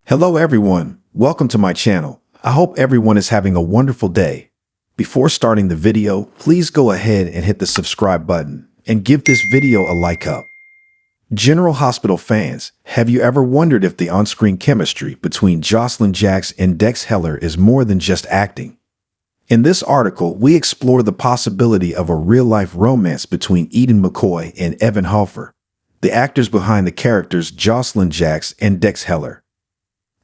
Hello everyone, welcome to my channel. I hope everyone is having a wonderful day. Before starting the video, please go ahead and hit the subscribe button and give this video a like up. General Hospital fans, have you ever wondered if the on-screen chemistry between Josslyn Jax and Dex Heller is more than just acting? In this article, we explore the possibility of a real-life romance between Eden McCoy and Evan Hofer, the actors behind the characters Josslyn Jax and Dex Heller.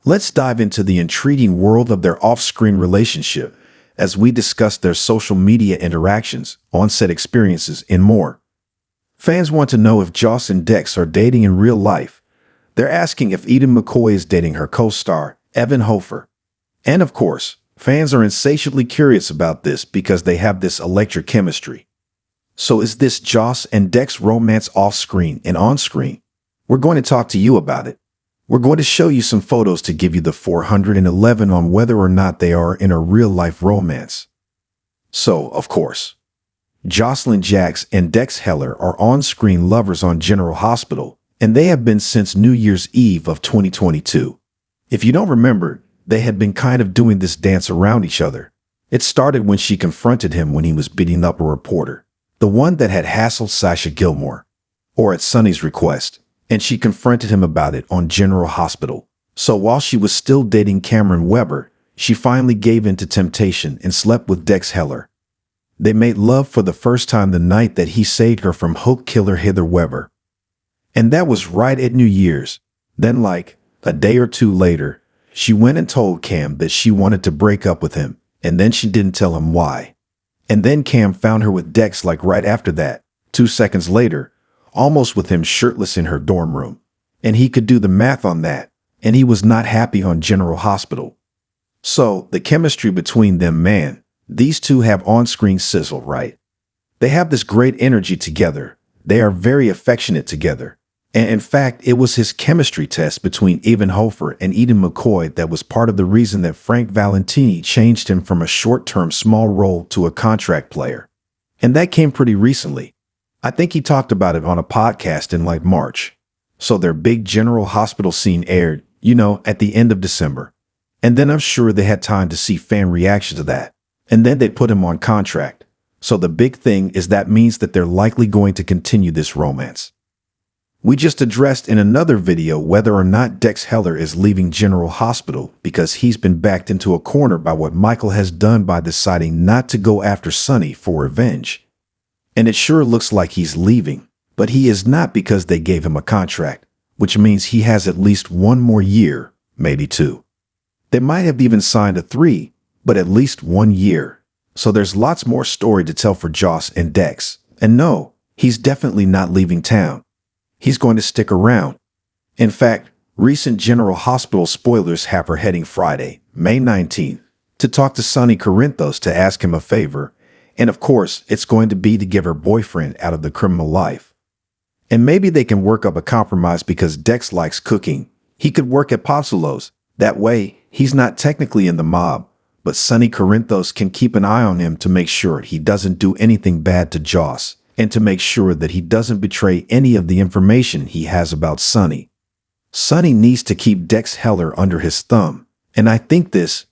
Let's dive into the intriguing world of their off-screen relationship as we discuss their social media interactions, on-set experiences, and more. Fans want to know if Joss and Dex are dating in real life. They're asking if Eden McCoy is dating her co-star, Evan Hofer. And of course, fans are insatiably curious about this because they have this electric chemistry. So is this Joss and Dex romance off-screen and on-screen? We're going to talk to you about it. We're going to show you some photos to give you the 411 on whether or not they are in a real-life romance. So, of course, Josslyn Jax and Dex Heller are on-screen lovers on General Hospital, and they have been since New Year's Eve of 2022. If you don't remember, they had been kind of doing this dance around each other. It started when she confronted him when he was beating up a reporter, the one that had hassled Sasha Gilmore, or at Sonny's request, and she confronted him about it on General Hospital. So while she was still dating Cameron Weber, she finally gave in to temptation and slept with Dex Heller. They made love for the first time the night that he saved her from hook killer Heather Weber. And that was right at New Year's. Then like a day or two later, she went and told Cam that she wanted to break up with him, and then she didn't tell him why. And then Cam found her with Dex like right after that, 2 seconds later, almost with him shirtless in her dorm room. And he could do the math on that, and he was not happy on General Hospital. So, the chemistry between them, man, these two have on-screen sizzle, right? They have this great energy together. They are very affectionate together. And in fact, it was his chemistry test between Evan Hofer and Eden McCoy that was part of the reason that Frank Valentini changed him from a short-term small role to a contract player. And that came pretty recently. I think he talked about it on a podcast in like March. So their big General Hospital scene aired, at the end of December. And then I'm sure they had time to see fan reaction to that. And then they put him on contract. So the big thing is that means that they're likely going to continue this romance. We just addressed in another video whether or not Dex Heller is leaving General Hospital because he's been backed into a corner by what Michael has done by deciding not to go after Sonny for revenge. And it sure looks like he's leaving, but he is not because they gave him a contract, which means he has at least 1 more year, maybe 2. They might have even signed a 3, but at least 1 year. So there's lots more story to tell for Joss and Dex. And no, he's definitely not leaving town. He's going to stick around. In fact, recent General Hospital spoilers have her heading Friday, May 19th, to talk to Sonny Corinthos to ask him a favor. And of course, it's going to be to get her boyfriend out of the criminal life. And maybe they can work up a compromise because Dex likes cooking. He could work at Pozzulo's. That way, he's not technically in the mob, but Sonny Corinthos can keep an eye on him to make sure he doesn't do anything bad to Joss, and to make sure that he doesn't betray any of the information he has about Sonny. Sonny needs to keep Dex Heller under his thumb, and I think this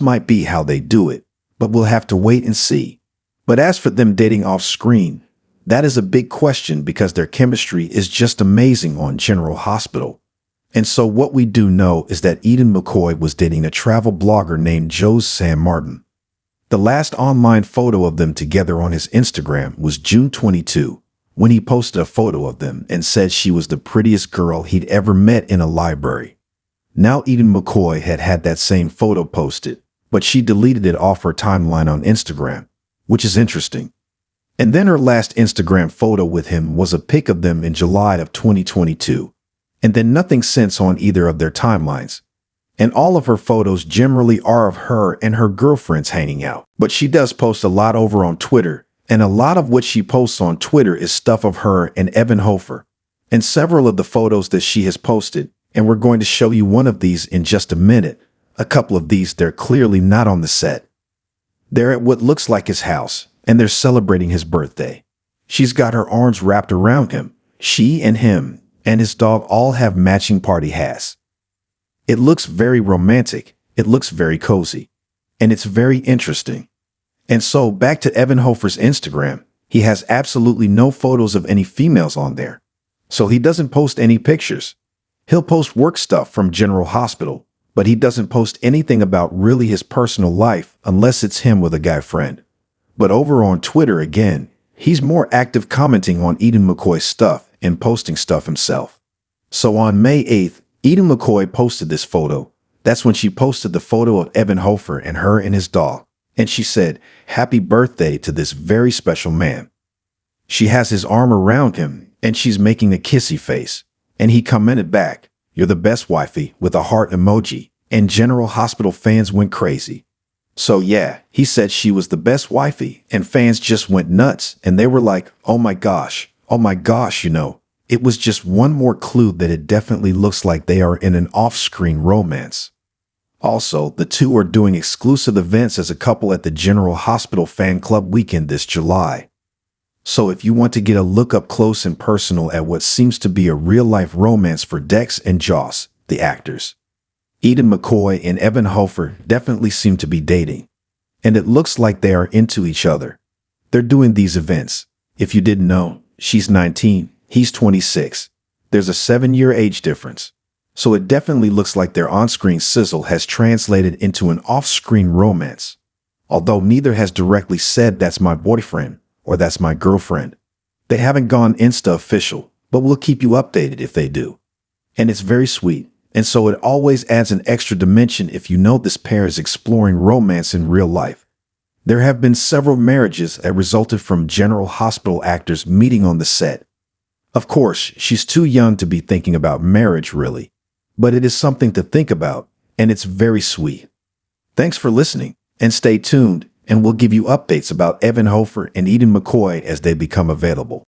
might be how they do it, but we'll have to wait and see. But as for them dating off-screen, that is a big question because their chemistry is just amazing on General Hospital. And so what we do know is that Eden McCoy was dating a travel blogger named Josslyn Martin. The last online photo of them together on his Instagram was June 22, when he posted a photo of them and said she was the prettiest girl he'd ever met in a library. Now Eden McCoy had that same photo posted, but she deleted it off her timeline on Instagram, which is interesting. And then her last Instagram photo with him was a pic of them in July of 2022, and then nothing since on either of their timelines. And all of her photos generally are of her and her girlfriends hanging out. But she does post a lot over on Twitter, and a lot of what she posts on Twitter is stuff of her and Evan Hofer. And several of the photos that she has posted, and we're going to show you one of these in just a minute. A couple of these, they're clearly not on the set. They're at what looks like his house, and they're celebrating his birthday. She's got her arms wrapped around him. She and him and his dog all have matching party hats. It looks very romantic. It looks very cozy. And it's very interesting. And so back to Evan Hofer's Instagram, he has absolutely no photos of any females on there. So he doesn't post any pictures. He'll post work stuff from General Hospital, but he doesn't post anything about really his personal life unless it's him with a guy friend. But over on Twitter again, he's more active commenting on Eden McCoy's stuff and posting stuff himself. So on May 8th, Eden McCoy posted this photo. That's when she posted the photo of Evan Hofer and her and his dog. And she said, "Happy birthday to this very special man." She has his arm around him and she's making a kissy face. And he commented back, "You're the best wifey," with a heart emoji. And General Hospital fans went crazy. So yeah, he said she was the best wifey and fans just went nuts and they were like, oh my gosh, it was just one more clue that it definitely looks like they are in an off-screen romance. Also, the two are doing exclusive events as a couple at the General Hospital Fan Club weekend this July. So if you want to get a look up close and personal at what seems to be a real-life romance for Dex and Joss, the actors, Eden McCoy and Evan Hofer definitely seem to be dating. And it looks like they are into each other. They're doing these events. If you didn't know, she's 19, he's 26. There's a 7-year age difference. So it definitely looks like their on-screen sizzle has translated into an off-screen romance. Although neither has directly said that's my boyfriend or that's my girlfriend. They haven't gone Insta official, but we'll keep you updated if they do. And it's very sweet. And so it always adds an extra dimension if you know this pair is exploring romance in real life. There have been several marriages that resulted from General Hospital actors meeting on the set. Of course, she's too young to be thinking about marriage, really. But it is something to think about, and it's very sweet. Thanks for listening, and stay tuned, and we'll give you updates about Evan Hofer and Eden McCoy as they become available.